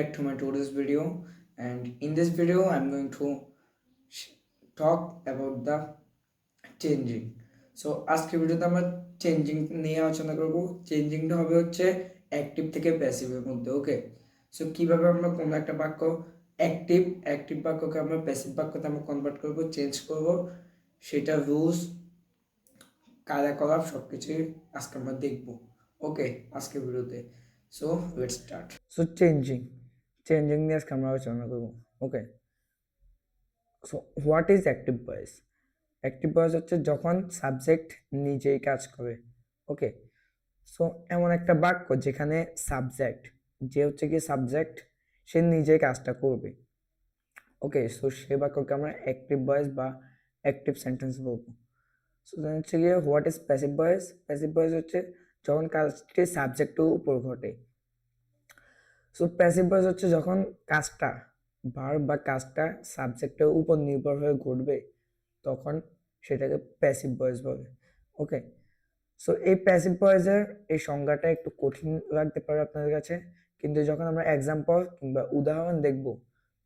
back to my today's video, and in this video I'm going to talk about the changing. So আজকে ভিডিওতে আমরা changing নিয়ে আলোচনা করব। চেঞ্জিংটা হবে হচ্ছে অ্যাক্টিভ থেকে প্যাসিভের মধ্যে। ওকে, সো কিভাবে আমরা কোনো একটা বাক্য অ্যাক্টিভ অ্যাক্টিভ বাক্যকে আমরা প্যাসিভ বাক্যতে আমরা কনভার্ট করব, চেঞ্জ করব, সেটা রুলস কার্যকলাপ সব কিছুই আজকে আমরা দেখব। ওকে, আজকে ভিডিওতে so let's start. So changing নিয়ে আজকে আমরা আলোচনা করব। Okay, so what is active voice? Active voice হচ্ছে যখন সাবজেক্ট নিজেই কাজ করে। ওকে, সো এমন একটা বাক্য যেখানে সাবজেক্ট যে হচ্ছে কি সাবজেক্ট সে নিজেই কাজটা করবে। ওকে, সো সে বাক্যকে আমরা অ্যাক্টিভ ভয়েস বা অ্যাক্টিভ সেন্টেন্স বলবো। সো হচ্ছে গিয়ে what is passive voice? Passive voice হচ্ছে যখন কাজটি সাবজেক্টের উপর ঘটে। সো প্যাসিভ ভয়েস হচ্ছে যখন কাজটা ভার্ব বা কাজটা সাবজেক্টের উপর নির্ভর হয়ে ঘটবে, তখন সেটাকে প্যাসিভ ভয়েস বলে। ওকে, সো এই প্যাসিভ ভয়েসের এই সংজ্ঞাটা একটু কঠিন লাগতে পারে আপনাদের কাছে, কিন্তু যখন আমরা এক্সাম্পল কিংবা উদাহরণ দেখব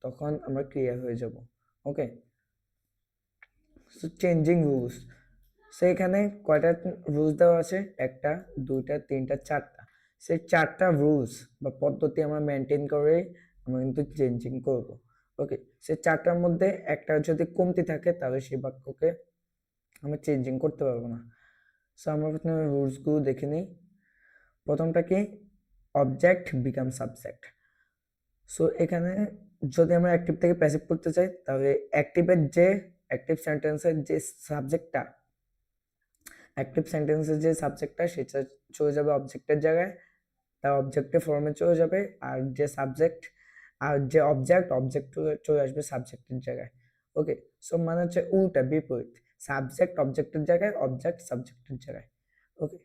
তখন আমরা ক্লিয়ার হয়ে যাব। ওকে, সো চেঞ্জিং রুলস। সো এখানে কয়টা রুলস দেওয়া আছে? একটা, দুইটা, তিনটা, চারটা। সেই চারটা রুলস বা পদ্ধতি আমরা মেনটেন করে আমরা কিন্তু চেঞ্জিং করব। ওকে, সেই চারটার মধ্যে একটা যদি কমতি থাকে তাহলে সেই বাক্যকে আমরা চেঞ্জিং করতে পারবো না। সো আমরা প্রথমে রুলসগুলো দেখে নিই। প্রথমটা কি? Object become subject. সো এখানে যদি আমরা অ্যাক্টিভ থেকে প্যাসিভ করতে চাই তাহলে অ্যাক্টিভ সেন্টেন্সের যে সাবজেক্টটা সেটা চলে যাবে অবজেক্টের জায়গায়, তার অবজেক্টের ফর্মে চলে যাবে, আর যে অবজেক্ট চলে আসবে সাবজেক্টের জায়গায়। ওকে, সো মানে হচ্ছে উল্টা, বিপরীত। সাবজেক্ট অবজেক্টের জায়গায়, অবজেক্ট সাবজেক্টের জায়গায়। ওকে,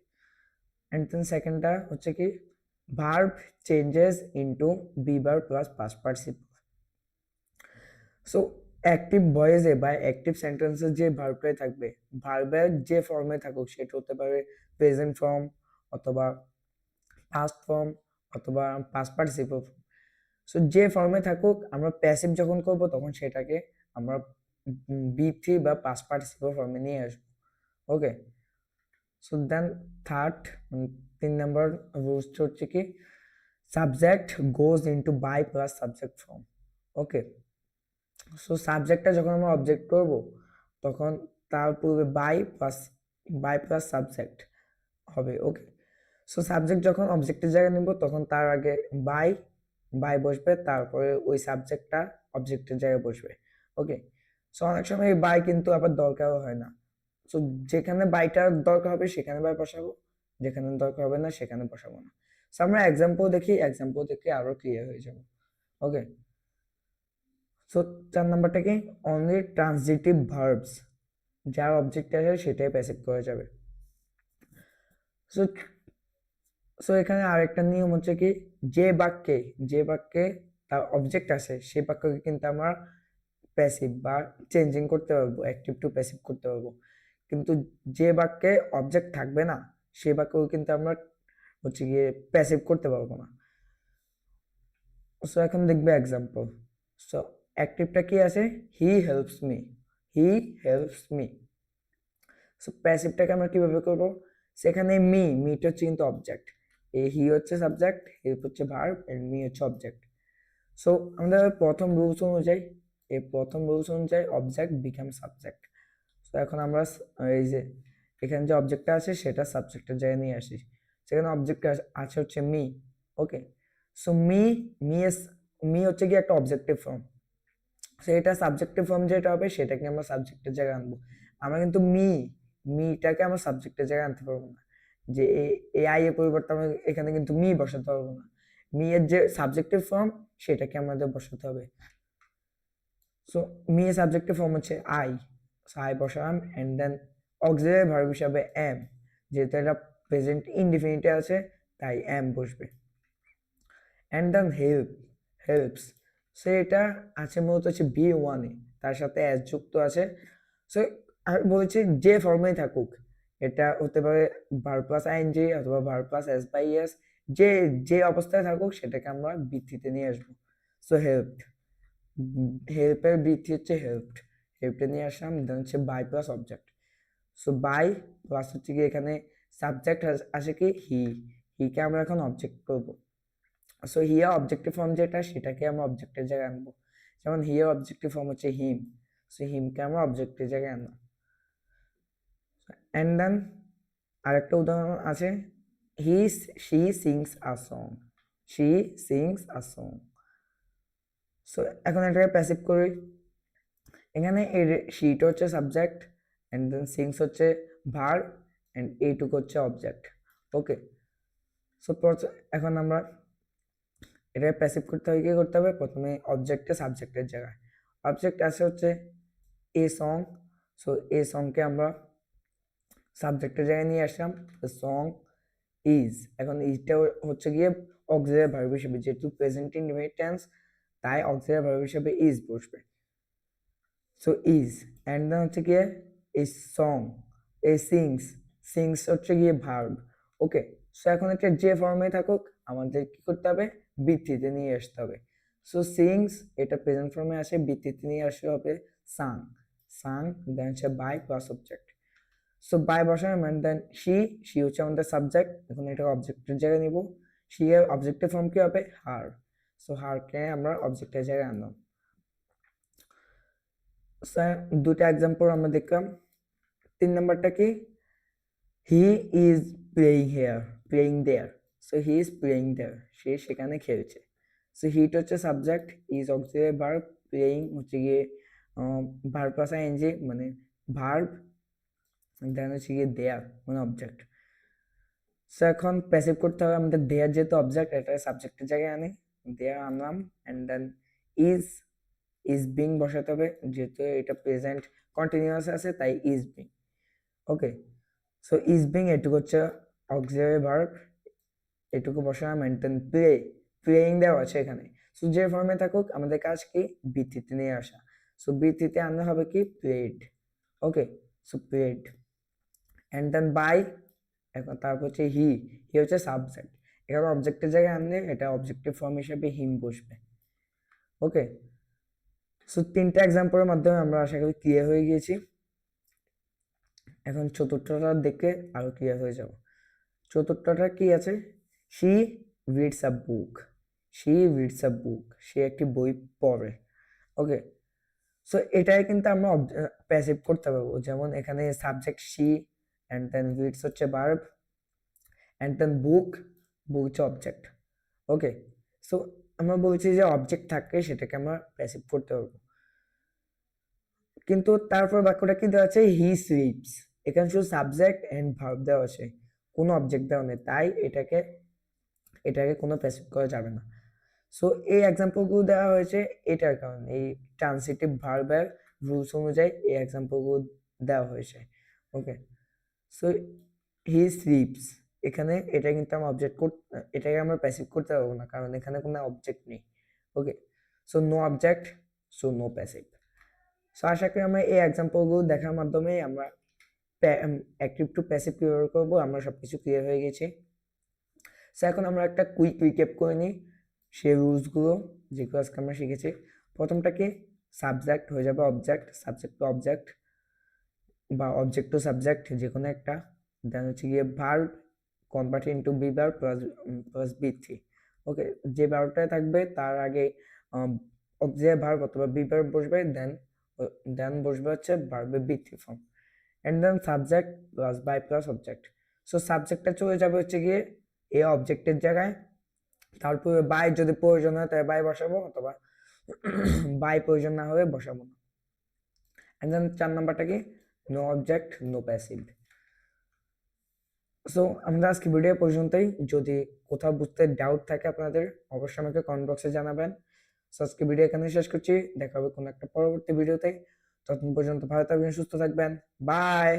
এন্ড দেন সেকেন্ডটা হচ্ছে কি? Verb changes into be verb plus past participle. So active ভয়েসে বা অ্যাক্টিভ সেন্টেন্সে যে ভার্বটাই থাকবে, ভার্বের যে ফর্মে থাকুক, সেটা হতে পারে প্রেজেন্ট ফর্ম অথবা পাস্ট ফর্ম অথবা পাস্ট পার্টিসিপল ফর্ম। সো যে ফর্মে থাকুক, আমরা প্যাসিভ যখন করব তখন সেটাকে আমরা বি3 বা পাস্ট পার্টিসিপল ফর্মে নিয়ে আসবো। ওকে, সো দেন তিন নম্বর রুলস হচ্ছে কি? Subject goes into by plus subject form. Okay, so সাবজেক্টটা যখন আমরা অবজেক্ট করব তখন তার পূর্বে বাই প্লাস সাবজেক্ট হবে। ওকে, সো সাবজেক্ট যখন অবজেক্টের জায়গায় নিব তখন তার আগে বাই বসবে, তারপরে ওই সাবজেক্টটা অবজেক্টের জায়গায় বসবে। ওকে, সো অনেক সময় এই বাই কিন্তু আবার দরকারও হয় না। সো যেখানে বাইটার দরকার হবে সেখানে বাই বসাবো, যেখানে দরকার হবে না সেখানে বসাবো না। সো আমরা এক্সাম্পল দেখে আরো ক্লিয়ার হয়ে যাব। ওকে, সো 4 নাম্বারটা কি? অনলি ট্রান্সিটিভ ভার্বস, যার অবজেক্ট আছে সেটাই প্যাসিভ করা যাবে। সো সো এখানে আরেকটা নিয়ম হচ্ছে কি? যে বাক্যে তার অবজেক্ট আছে সেই বাক্যকে কিন্তু আমরা প্যাসিভ বা চেঞ্জিং করতে পারবো, অ্যাক্টিভ টু প্যাসিভ করতে পারবো। কিন্তু যে বাক্যে অবজেক্ট থাকবে না সেই বাক্যকে কিন্তু আমরা হচ্ছে গিয়ে প্যাসিভ করতে পারবো না। সো এখন দেখবে এক্সাম্পল। সো অ্যাক্টিভটা কি আছে? He helps me. সো প্যাসিভটাকে আমরা কিভাবে করব? সেখানে মিটা হচ্ছে কিন্তু অবজেক্ট, এই হি হচ্ছে সাবজেক্ট, হেল্প হচ্ছে ভার্ব, এন্ড মি হচ্ছে অবজেক্ট। সো আমরা প্রথম রুলস অনুযায়ী অবজেক্ট বিকাম সাবজেক্ট। তো এখন আমরা এই যে এখানে যে অবজেক্টটা আছে সেটা সাবজেক্টের জায়গায় নিয়ে আসি, সেখানে অবজেক্ট আছে হচ্ছে মি। ওকে, সো মি হচ্ছে কি একটা অবজেক্টিভ ফর্ম, সেটা সাবজেক্টিভ ফর্ম যেটা হবে সেটাকে আমরা সাবজেক্টের জায়গায় আনবো। আমরা কিন্তু মিটাকে আমরা সাবজেক্টের জায়গায় আনতে পারবো না, যে এই আই এর পরিবর্তে আমরা এখানে কিন্তু মি বসাতে পারবো না। মি এর যে সাবজেক্টিভ ফর্ম সেটাকে আমাদের বসাতে হবে। সো মি এর সাবজেক্টিভ ফর্ম হচ্ছে আই, সো আই বসালাম, এন্ড দেন অক্সিলারি ভার্ব হিসাবে এম, যেহেতু এটা প্রেজেন্ট ইনডিফিনিটে আছে তাই এম বসবে। এন্ড দেন হেল্পস, সো এটা আছে মূলত হচ্ছে বি1 এ, তার সাথে এস যুক্ত আছে। সো আমি বলছি যে ফর্মেই থাকুক, এটা হতে পারে ভার্ব প্লাস আইএনজি অথবা verb plus S by S, যে যে অবস্থায় থাকুক সেটাকে আমরা ভিত্তিতে নিয়ে আসবো। সো হেল্পড, হেল্পের বৃদ্ধি হচ্ছে হেল্পড, হেল্পটা নিয়ে আসলাম, দেন হচ্ছে by plus object. So by plus হচ্ছে কি এখানে সাবজেক্ট আসে কি হি, হিকে আমরা এখন অবজেক্ট করব। সো হিয়ার অবজেক্টিভ ফর্ম যেটা সেটাকে আমরা অবজেক্টের জায়গায় আনবো, যেমন হিয়ার অবজেক্টিভ ফর্ম হচ্ছে হিম, সো হিমকে আমরা অবজেক্টের জায়গায় আনলাম। অ্যান্ড দেন আরেকটা উদাহরণ আছে, he she sings a song, she sings a song. So এখন এটাকে প্যাসিভ করি, এখানে এই শিটা হচ্ছে সাবজেক্ট অ্যান্ড দেন সিংস হচ্ছে ভার্ব অ্যান্ড এইটুকু হচ্ছে অবজেক্ট। ওকে, সো এখন আমরা এটা প্যাসিভ করতে হবে, কি করতে হবে, প্রথমে অবজেক্টে সাবজেক্টের জায়গায়, অবজেক্ট আছে হচ্ছে এ সং, সো এ সংকে আমরা সাবজেক্টের জায়গায় নিয়ে আসলাম, সং ইজ, এখন ইজটা হচ্ছে গিয়ে অক্সিলারি ভার্ব হিসেবে, যেহেতু প্রেজেন্ট ইনডিফিনিট টেন্স তাই অক্সিলারি ভার্ব হিসেবে ইজ বসবে। সো ইজ অ্যান্ড দেন হচ্ছে গিয়ে এই সং, এই সিংস, সিংস হচ্ছে গিয়ে ভার্ব। ওকে, সো এখন এটা যে ফর্মে থাকুক আমাদের কি করতে হবে, বৃত্তিতে নিয়ে আসতে হবে। সো সিংস এটা প্রেজেন্ট ফর্মে আসে, বৃত্তিতে নিয়ে আসতে হবে সাং, সাং দেন হচ্ছে by plus object. So by বসানো মানে দেন শি হচ্ছে আমাদের সাবজেক্ট, এখন এটা অবজেক্টের জায়গায় নিব, শি এর অবজেক্টের ফর্ম কি হবে হার, সো হারকে আমরা অবজেক্টের জায়গায় আনলাম। স্যার দুটা এক্সাম্পল আমরা দেখলাম, 3 নাম্বারটা কি, he is playing here, playing there, so he is playing there, সে সেখানে খেলছে। সো হিট হচ্ছে subject, is auxiliary verb, playing হচ্ছে গিয়ে ভার্ব প্লাস আইএনজি মানে ভার্ব, দেন হচ্ছে গিয়ে দেয়ার মানে অবজেক্ট। সো এখন প্যাসিভ করতে হবে আমাদের, দেয়ার যেহেতু অবজেক্ট এটা সাবজেক্টের জায়গায় আনি, দেয়ার আনলাম and then is, is being বসাতে হবে, যেহেতু এটা প্রেজেন্ট কন্টিনিউয়াস আছে তাই is being. Okay, so is being এটুকু হচ্ছে অক্সিলারি ভার্ব, এটুকু বসালাম অ্যান্ড দেন প্লে, প্লেইং দেওয়া আছে এখানে, সো যে ফর্মে থাকুক আমাদের কাজ কি বৃত্তিতে নিয়ে আসা, সো বৃত্তিতে আনতে হবে কি played. Okay, so played and then by, এখন তারপর হচ্ছে হি, হি হচ্ছে সাবজেক্ট, এখানে অবজেক্টের জায়গায় আনলে এটা অবজেক্টিভ ফর্ম হিসেবে হিম বসবে। ওকে, সো 3টা এক্সাম্পলের মাধ্যমে আমরা আশা করি ক্লিয়ার হয়ে গিয়েছি, এখন চতুর্থটা দেখে আরো ক্লিয়ার হয়ে যাব। চতুর্থটা কি আছে, she reads a book, she reads a book, সে একটি বই পড়ে। ওকে, সো এটাই কিন্তু আমরা প্যাসিভ করতে পারবো, যেমন এখানে subject she and then reads হচ্ছে verb and then book, book হচ্ছে অবজেক্ট। ওকে, সো আমরা বলছি যে অবজেক্ট থাকে সেটাকে আমরা প্যাসিভ করতে পারবো, কিন্তু তারপর বাক্যটা কি দেওয়া আছে, হি স্লিপস, এখানে শুধু সাবজেক্ট এন্ড ভার্ব দেওয়া আছে, কোনো অবজেক্ট দেওয়া নেই, তাই এটাকে এটাকে কোনো প্যাসিভ করা যাবে না। সো এই এক্সাম্পলগুলো দেওয়া হয়েছে এটার কারণে, এই ট্রান্সিটিভ ভার্বের রুলস অনুযায়ী এই এক্সাম্পলগুলো দেওয়া হয়েছে। ওকে, সো হি স্লিপস, এখানে এটা কিন্তু আমরা অবজেক্ট এটাকে আমরা প্যাসিভ করতে পারবো না কারণ এখানে কোনো অবজেক্ট নেই। Okay, so no object, so no passive. So আশা করি আমরা এই এক্সাম্পলগুলো দেখার মাধ্যমে আমরা অ্যাক্টিভ টু প্যাসিভ কিভাবে করবো আমরা সবকিছু ক্লিয়ার হয়ে গেছি। সো এখন আমরা একটা কুইক রিক্যাপ করে নিই সেই রুলসগুলো যেগুলো আজকে আমরা শিখেছি। প্রথমটা কি, সাবজেক্ট হয়ে যাবে অবজেক্ট, সাবজেক্ট টু অবজেক্ট বা অবজেক্ট টু সাবজেক্ট যে কোনো একটা, দেন হচ্ছে গিয়ে verb convert into be verb plus V three. Okay, যে ভার্বটাই থাকবে তার আগে অক্সিলারি ভার্ব অথবা বি ভার্ব বসবে, দেন বসবে হচ্ছে ভার্বের V three form and then subject plus by plus object. So সাবজেক্টটা চলে যাবে হচ্ছে গিয়ে এই অবজেক্টের জায়গায়, তারপরে বাই যদি প্রয়োজন হয় তাহলে বাই বসাবো, অথবা বাই প্রয়োজন না হলে বসাবো না। এন্ড দেন 4 নাম্বারটা কি, no object no passive. So আমরা আজকে ভিডিও পর্যন্তই, যদি কোথাও বুঝতে ডাউট থাকে আপনাদের অবশ্যই আমাকে কমেন্ট বক্সে জানাবেন। সো আজকে ভিডিও এখানে শেষ করছি, দেখা হবে কোনো একটা পরবর্তী ভিডিওতে, ততক্ষণ পর্যন্ত ভালো থাকবেন, সুস্থ থাকবেন, বাই।